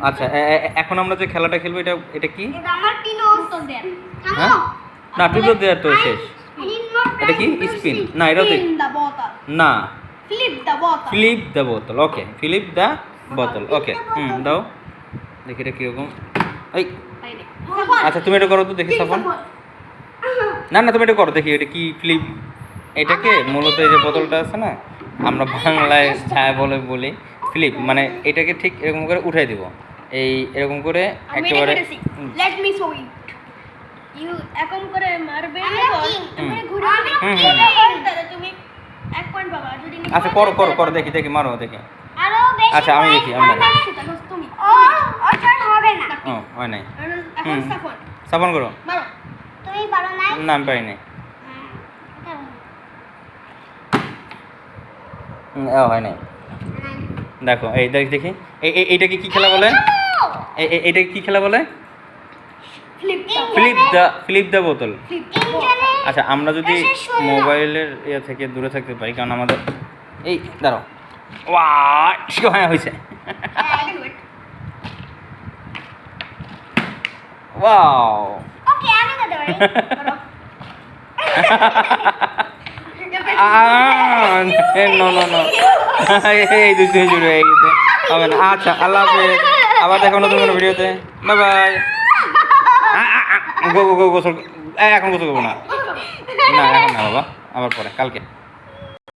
আচ্ছা এখন আমরা যে খেলাটা খেলবো এটা এটা কি? এটা আমার টিনো উত্তর দেন। হ্যাঁ না টুজো দেওয়ার তো শেষ। এটা কি স্পিন না এটা তো না ফ্লিপ দ্য বোতল। ফ্লিপ দ্য বোতল ওকে ফ্লিপ দ্য বোতল ওকে দাও দেখি এটা কিরকম এই আচ্ছা তুমি এটা করো তো দেখি সাফন না না তুমি এটা করো দেখি এটা কি ফ্লিপ এটাকে মূলত এই যে বোতলটা আছে না আমরা বাংলায় ছায়া বলে বলি ফ্লিপ মানে এটাকে ঠিক এরকম করে উঠাই দিব এই এরকম করে একেবারে let me show it you এরকম করে মারবে এবারে ঘুরে তাহলে তুমি 1 পয়েন্ট পাবা যদি আচ্ছা করো করো করো দেখি দেখি মারো দেখি আরো বেশি আচ্ছা আমি দেখি আমরা তুমি ওটা হবে না ও হয় নাই এখন সাফন সাফন করো মারো তুমি পারো না না আমি পারি নাই হয় নাই দেখো এই দেখি এইটাকে কি খেলা বলে এইটাকে কি খেলা বলে ফ্লিপ দ্য বোতল আচ্ছা আমরা যদি মোবাইলের ইয়ে থেকে দূরে থাকতে পারি কারণ আমাদের এই দাঁড়াও হ্যাঁ হয়েছে ওয়াও ওকে আমি তো দেব নো নো নো এই দুটো জুড়ে হয়ে গেছে হবে না আচ্ছা আল্লাহ হাফেজ আবার দেখো নতুন কোনো ভিডিওতে বাই বাই গোসল এখন গোসল করবো না না এখন না বাবা আবার পরে কালকে